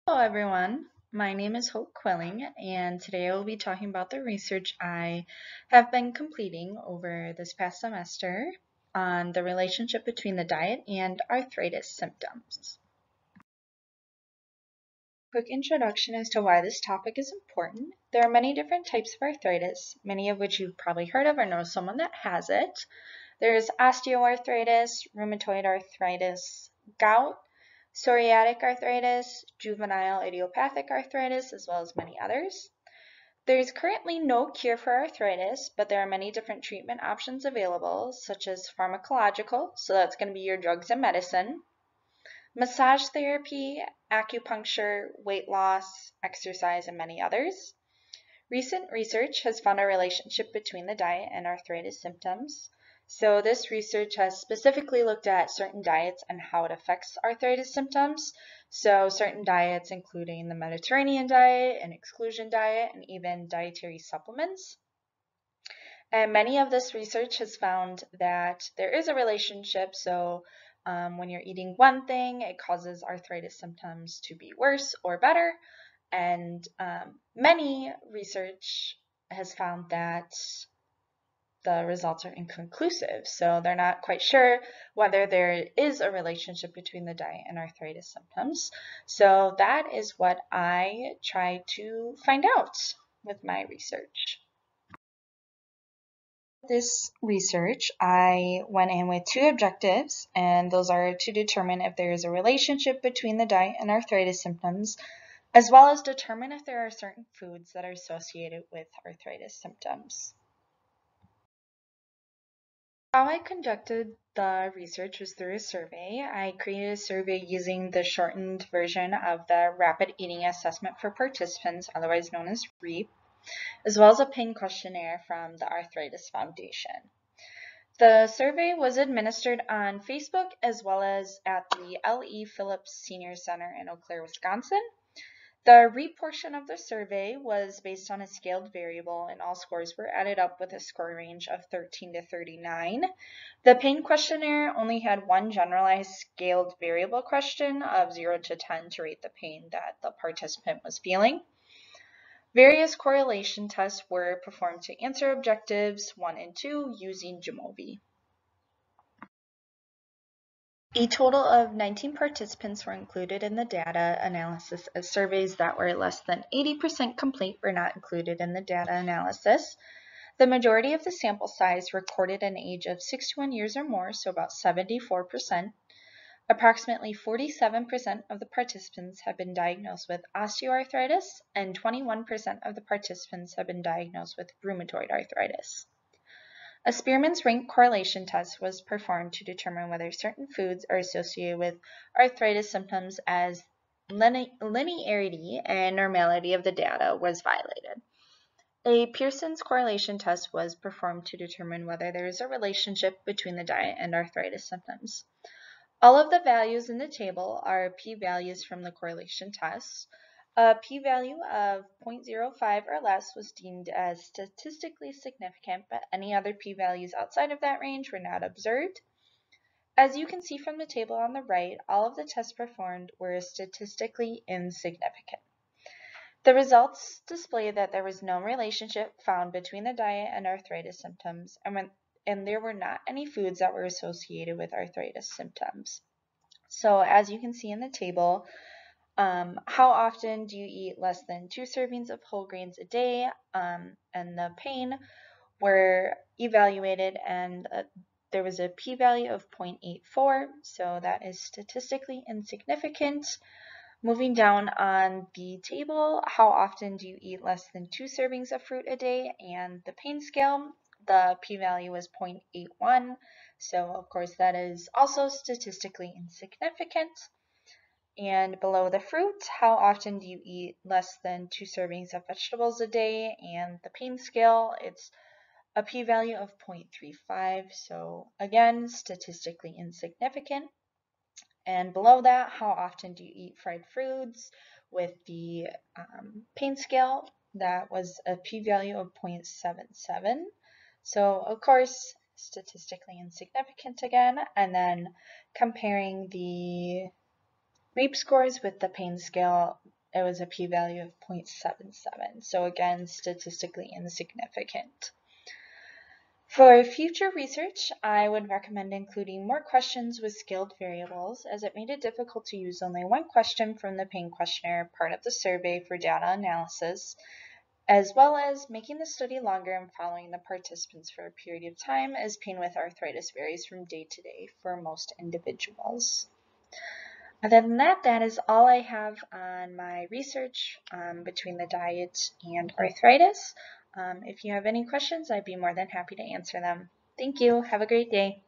Hello everyone, my name is Hope Quilling and today I will be talking about the research I have been completing over this past semester on the relationship between the diet and arthritis symptoms. Quick introduction as to why this topic is important. There are many different types of arthritis, many of which you've probably heard of or know someone that has it. There's osteoarthritis, rheumatoid arthritis, gout, psoriatic arthritis, juvenile idiopathic arthritis, as well as many others. There's currently no cure for arthritis, but there are many different treatment options available, such as pharmacological, so that's going to be your drugs and medicine, massage therapy, acupuncture, weight loss, exercise, and many others. Recent research has found a relationship between the diet and arthritis symptoms. So this research has specifically looked at certain diets and how it affects arthritis symptoms. So certain diets including the Mediterranean diet, an exclusion diet, and even dietary supplements. And many of this research has found that there is a relationship. So when you're eating one thing, it causes arthritis symptoms to be worse or better. And many research has found that the results are inconclusive. So they're not quite sure whether there is a relationship between the diet and arthritis symptoms. So that is what I try to find out with my research. This research, I went in with two objectives, and those are to determine if there is a relationship between the diet and arthritis symptoms, as well as determine if there are certain foods that are associated with arthritis symptoms. How I conducted the research was through a survey. I created a survey using the shortened version of the Rapid Eating Assessment for Participants, otherwise known as REAP, as well as a pain questionnaire from the Arthritis Foundation. The survey was administered on Facebook as well as at the L.E. Phillips Senior Center in Eau Claire, Wisconsin. The REAP portion of the survey was based on a scaled variable, and all scores were added up with a score range of 13 to 39. The pain questionnaire only had one generalized scaled variable question of 0 to 10 to rate the pain that the participant was feeling. Various correlation tests were performed to answer objectives 1 and 2 using Jamovi. A total of 19 participants were included in the data analysis, as surveys that were less than 80% complete were not included in the data analysis. The majority of the sample size recorded an age of 61 years or more, so about 74%. Approximately 47% of the participants have been diagnosed with osteoarthritis, and 21% of the participants have been diagnosed with rheumatoid arthritis. A Spearman's rank correlation test was performed to determine whether certain foods are associated with arthritis symptoms, as linearity and normality of the data was violated. A Pearson's correlation test was performed to determine whether there is a relationship between the diet and arthritis symptoms. All of the values in the table are p-values from the correlation test. A p-value of 0.05 or less was deemed as statistically significant, but any other p-values outside of that range were not observed. As you can see from the table on the right, all of the tests performed were statistically insignificant. The results display that there was no relationship found between the diet and arthritis symptoms, and there were not any foods that were associated with arthritis symptoms. So as you can see in the table, how often do you eat less than 2 servings of whole grains a day? And the pain were evaluated, and there was a p-value of 0.84, so that is statistically insignificant. Moving down on the table, how often do you eat less than 2 servings of fruit a day? And the pain scale, the p-value was 0.81, so of course that is also statistically insignificant. And below the fruit, how often do you eat less than 2 servings of vegetables a day? And the pain scale, it's a p-value of 0.35, so again, statistically insignificant. And below that, how often do you eat fried foods? With the pain scale, that was a p-value of 0.77. So of course, statistically insignificant again. And then comparing the REAP scores with the pain scale, it was a p-value of 0.77. So again, statistically insignificant. For future research, I would recommend including more questions with scaled variables, as it made it difficult to use only one question from the pain questionnaire part of the survey for data analysis, as well as making the study longer and following the participants for a period of time, as pain with arthritis varies from day to day for most individuals. Other than that, that is all I have on my research between the diet and arthritis. If you have any questions, I'd be more than happy to answer them. Thank you. Have a great day.